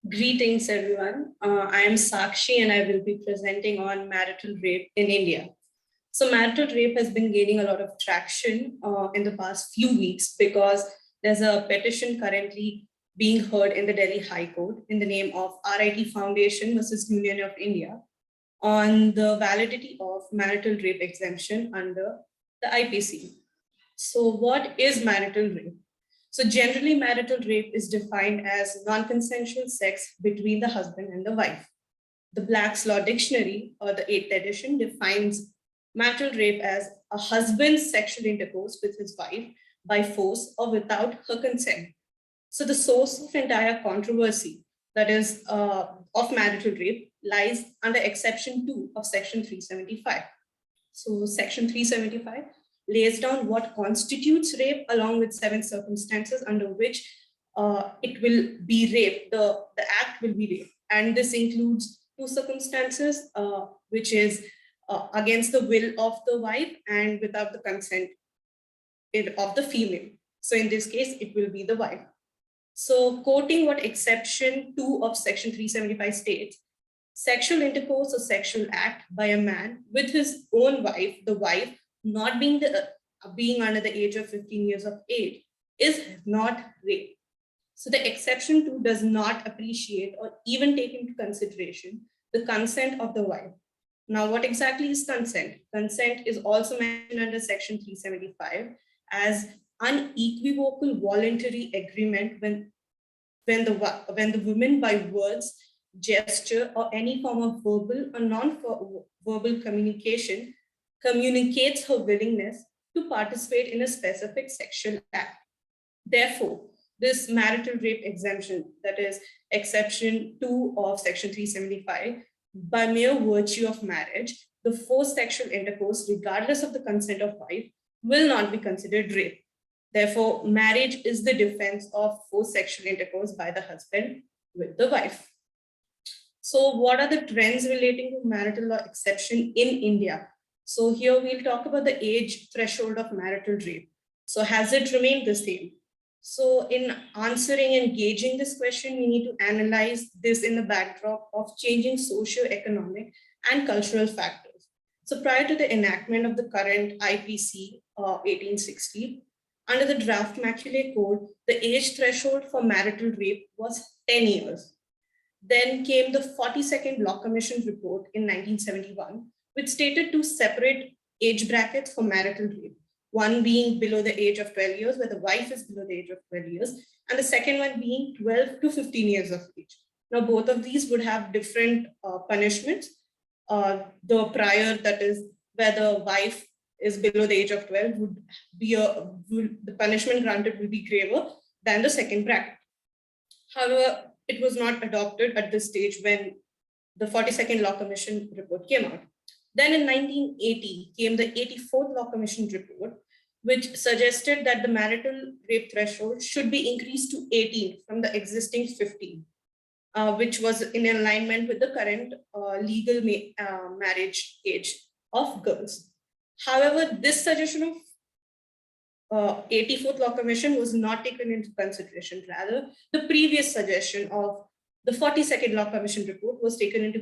Greetings, everyone. I am Sakshi, and I will be presenting on marital rape in India. So, marital rape has been gaining a lot of traction in the past few weeks because there's a petition currently being heard in the Delhi High Court in the name of RIT Foundation versus Union of India on the validity of marital rape exemption under the IPC. So, what is marital rape? So generally, marital rape is defined as non-consensual sex between the husband and the wife. The Black's Law Dictionary, or the 8th edition, defines marital rape as a husband's sexual intercourse with his wife by force or without her consent. So the source of entire controversy, that is, of marital rape, lies under exception 2 of section 375. So section 375 lays down what constitutes rape along with 7 circumstances under which it will be rape, the act will be rape. And this includes 2 circumstances, which is against the will of the wife and without the consent of the female. So in this case, it will be the wife. So quoting what exception 2 of section 375 states, sexual intercourse or sexual act by a man with his own wife, the wife not being being under the age of 15 years of age, is not rape. So the exception 2 does not appreciate or even take into consideration the consent of the wife. Now, what exactly is consent? Consent is also mentioned under section 375 as unequivocal voluntary agreement when the woman by words, gesture, or any form of verbal or non-verbal communication communicates her willingness to participate in a specific sexual act. Therefore, this marital rape exemption, that is exception 2 of section 375, by mere virtue of marriage, the forced sexual intercourse, regardless of the consent of wife, will not be considered rape. Therefore, marriage is the defense of forced sexual intercourse by the husband with the wife. So what are the trends relating to marital law exception in India? So here we'll talk about the age threshold of marital rape. So has it remained the same? So in answering and gauging this question, we need to analyze this in the backdrop of changing socio-economic and cultural factors. So prior to the enactment of the current IPC 1860, under the draft Macaulay Code, the age threshold for marital rape was 10 years. Then came the 42nd Law Commission report in 1971, which stated 2 separate age brackets for marital rape. One being below the age of 12 years, where the wife is below the age of 12 years, and the second one being 12 to 15 years of age. Now, both of these would have different punishments. The prior, that is, where the wife is below the age of 12, would be the punishment granted will be graver than the second bracket. However, it was not adopted at this stage when the 42nd Law Commission report came out. Then in 1980 came the 84th Law Commission report, which suggested that the marital rape threshold should be increased to 18 from the existing 15, which was in alignment with the current legal marriage age of girls. However, this suggestion of 84th Law Commission was not taken into consideration. Rather, the previous suggestion of the 42nd Law Commission report was taken into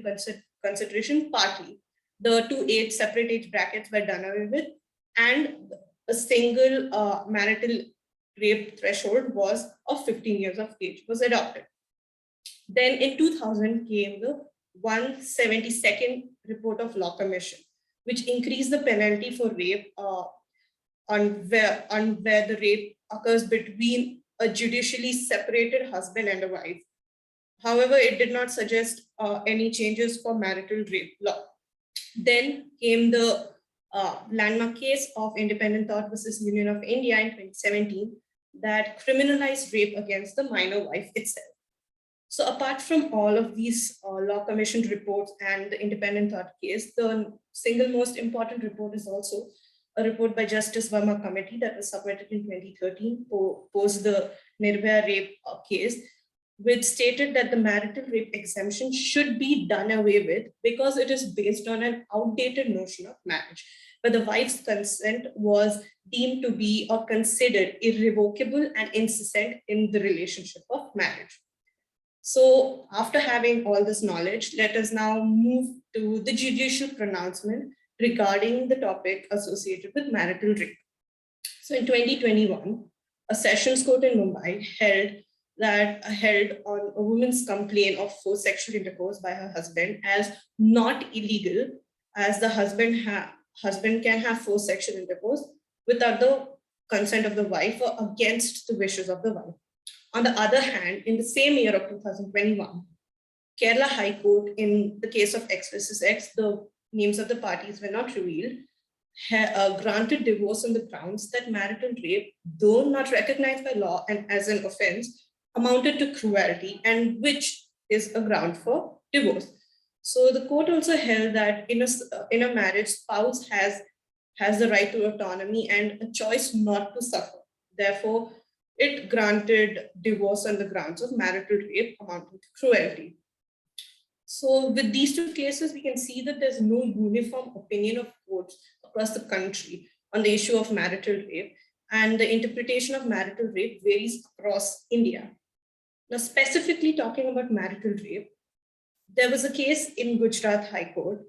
consideration partly. The 2 separate age brackets were done away with, and a single marital rape threshold was of 15 years of age was adopted. Then in 2000 came the 172nd report of Law Commission, which increased the penalty for rape on where the rape occurs between a judicially separated husband and a wife. However, it did not suggest any changes for marital rape law. Then came the landmark case of Independent Thought versus Union of India in 2017 that criminalized rape against the minor wife itself. So apart from all of these Law Commission reports and the Independent Thought case, the single most important report is also a report by Justice Verma Committee that was submitted in 2013 post the Nirbhaya rape case, which stated that the marital rape exemption should be done away with because it is based on an outdated notion of marriage, where the wife's consent was deemed to be or considered irrevocable and incessant in the relationship of marriage. So after having all this knowledge, let us now move to the judicial pronouncement regarding the topic associated with marital rape. So in 2021, a sessions court in Mumbai held on a woman's complaint of forced sexual intercourse by her husband as not illegal, as the husband can have forced sexual intercourse without the consent of the wife or against the wishes of the wife. On the other hand, in the same year of 2021, Kerala High Court, in the case of X versus X, the names of the parties were not revealed, granted divorce on the grounds that marital rape, though not recognized by law and as an offense, amounted to cruelty, and which is a ground for divorce. So the court also held that in a marriage, spouse has the right to autonomy and a choice not to suffer. Therefore, it granted divorce on the grounds of marital rape amounting to cruelty. So with these two cases, we can see that there's no uniform opinion of courts across the country on the issue of marital rape, and the interpretation of marital rape varies across India. Now, specifically talking about marital rape, there was a case in Gujarat High Court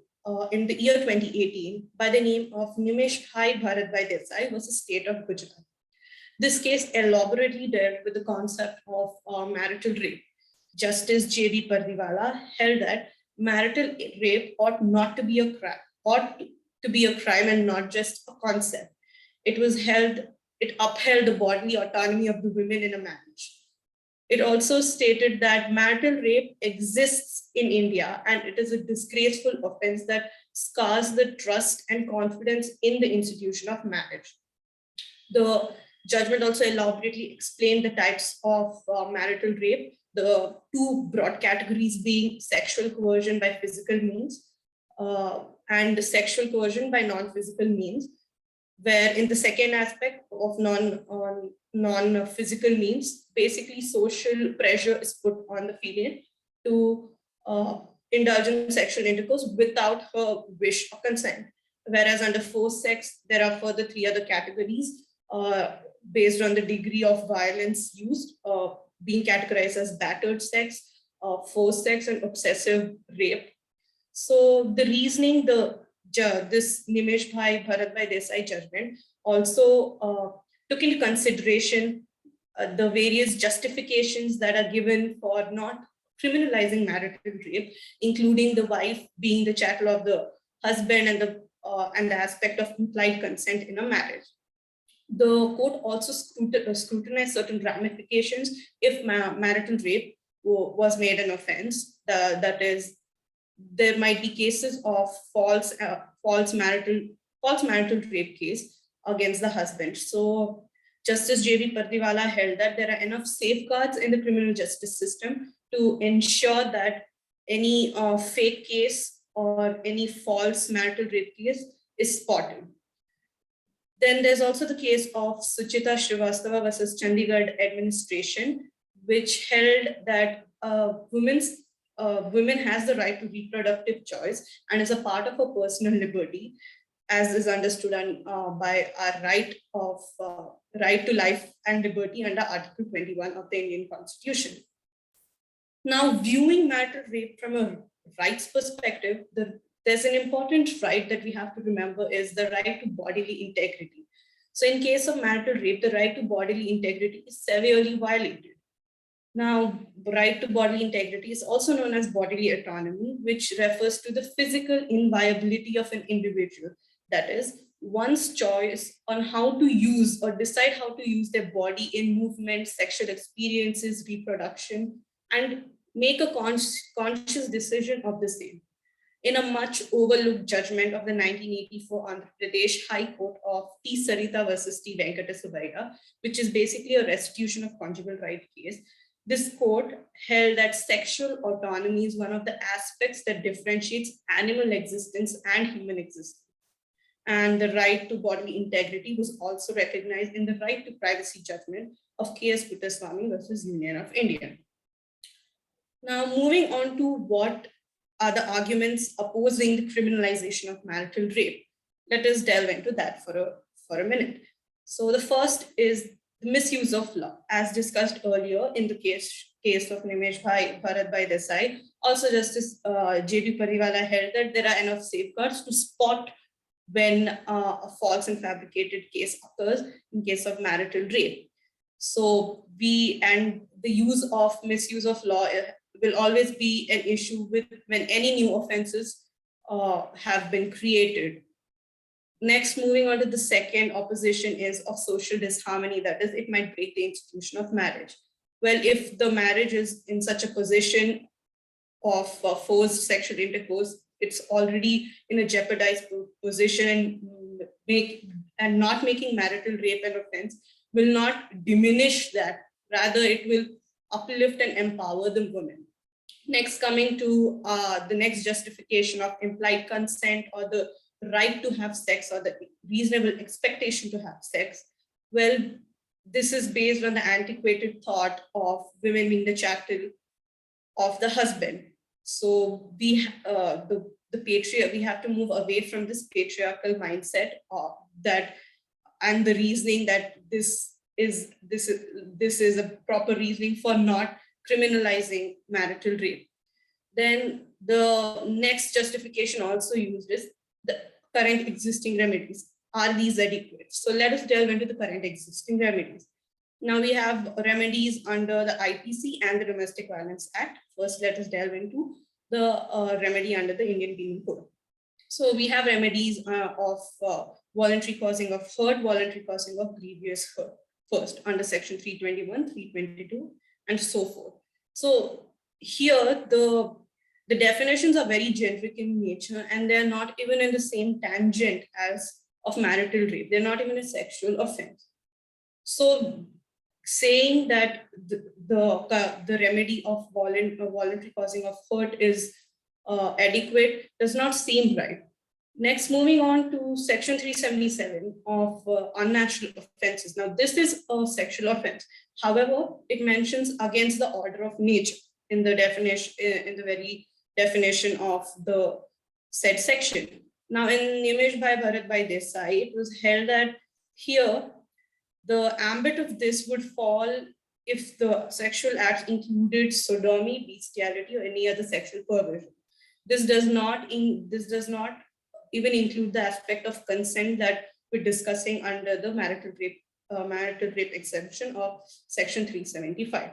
in the year 2018 by the name of Nimesh Bhai Bharatbhai Desai versus State of Gujarat. This case elaborately dealt with the concept of marital rape. Justice J.B. Pardiwala held that marital rape ought not to be a crime, ought to be a crime and not just a concept. It upheld the bodily autonomy of the women in a marriage. It also stated that marital rape exists in India and it is a disgraceful offense that scars the trust and confidence in the institution of marriage. The judgment also elaborately explained the types of marital rape, the two broad categories being sexual coercion by physical means and sexual coercion by non-physical means, where in the second aspect of non-physical means, basically social pressure is put on the female to indulge in sexual intercourse without her wish or consent. Whereas under forced sex, there are further three other categories based on the degree of violence used, being categorized as battered sex, forced sex, and obsessive rape. So the reasoning, this Nimesh Bhai Bharatbhai Desai judgment also took into consideration the various justifications that are given for not criminalizing marital rape, including the wife being the chattel of the husband and the aspect of implied consent in a marriage. The court also scrutinized certain ramifications if marital rape was made an offense. That is, there might be cases of false marital rape case against the husband. So Justice J.B. Pardiwala held that there are enough safeguards in the criminal justice system to ensure that any fake case or any false marital rape case is spotted. Then there's also the case of Suchita Srivastava versus Chandigarh administration, which held that women has the right to reproductive choice and is a part of her personal liberty, as is understood by our right to life and liberty under Article 21 of the Indian Constitution. Now, viewing marital rape from a rights perspective, there's an important right that we have to remember is the right to bodily integrity. So in case of marital rape, the right to bodily integrity is severely violated. Now, the right to bodily integrity is also known as bodily autonomy, which refers to the physical inviolability of an individual. That is, one's choice on how to use or decide how to use their body in movement, sexual experiences, reproduction, and make a conscious decision of the same. In a much overlooked judgment of the 1984 Andhra Pradesh High Court of T. Sarita versus T. Venkata, which is basically a restitution of conjugal right case, this court held that sexual autonomy is one of the aspects that differentiates animal existence and human existence. And the right to bodily integrity was also recognized in the right to privacy judgment of K.S. Puttaswamy versus Union of India. Now, moving on to what are the arguments opposing the criminalization of marital rape. Let us delve into that for a minute. So the first is the misuse of law, as discussed earlier in the case case of Nimesh Bharat Bhai Desai, also Justice J.B. Pariwala held that there are enough safeguards to spot when a false and fabricated case occurs in case of marital rape. So the use of misuse of law will always be an issue with when any new offenses have been created. Next, moving on to the second opposition is of social disharmony, that is, it might break the institution of marriage. Well, if the marriage is in such a position of forced sexual intercourse, it's already in a jeopardized position, and not making marital rape an offense will not diminish that. Rather, it will uplift and empower the women. Next, coming to the next justification of implied consent or the right to have sex or the reasonable expectation to have sex. Well, this is based on the antiquated thought of women being the chattel of the husband. So we have to move away from this patriarchal mindset that, and the reasoning that this is a proper reasoning for not criminalizing marital rape. Then the next justification also used is the current existing remedies. Are these adequate? So let us delve into the current existing remedies. Now we have remedies under the IPC and the Domestic Violence Act. First, let us delve into the remedy under the Indian Penal Code. So we have remedies of voluntary causing of hurt, voluntary causing of grievous hurt, first under section 321, 322, and so forth. So here the definitions are very generic in nature, and they're not even in the same tangent as of marital rape. They're not even a sexual offense. So saying that the remedy of voluntary causing of hurt is adequate does not seem right. Next, moving on to section 377 of unnatural offenses. Now, this is a sexual offense. However, it mentions against the order of nature in the definition, in the very definition of the said section. Now, in Nimesh Bharat Bhai Desai, it was held that here the ambit of this would fall if the sexual act included sodomy, bestiality, or any other sexual perversion. This does not even include the aspect of consent that we're discussing under the marital rape exemption of section 375.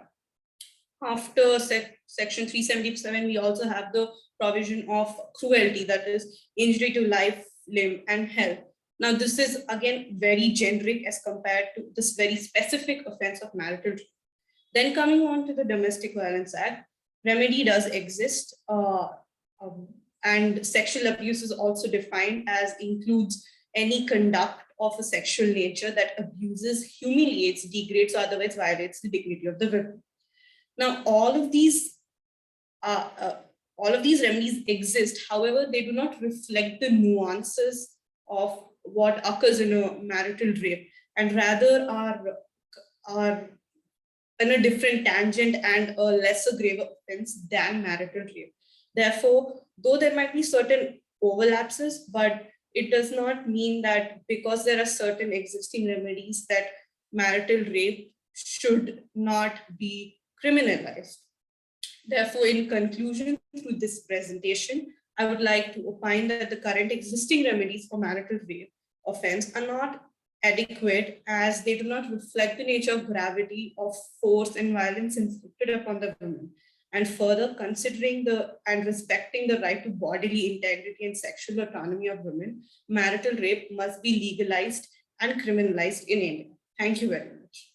After section 377, we also have the provision of cruelty, that is injury to life, limb, and health. Now, this is again very generic as compared to this very specific offense of marital rape. Then coming on to the Domestic Violence Act, remedy does exist, and sexual abuse is also defined as includes any conduct of a sexual nature that abuses, humiliates, degrades, or otherwise violates the dignity of the victim. Now, all of these remedies exist. However, they do not reflect the nuances of what occurs in a marital rape, and rather are in a different tangent and a lesser grave offense than marital rape. Therefore, though there might be certain overlaps, but it does not mean that because there are certain existing remedies that marital rape should not be criminalized. Therefore, in conclusion, through this presentation, I would like to opine that the current existing remedies for marital rape offense are not adequate, as they do not reflect the nature of gravity of force and violence inflicted upon the women. And further, considering and respecting the right to bodily integrity and sexual autonomy of women, marital rape must be legalized and criminalized in India. Thank you very much.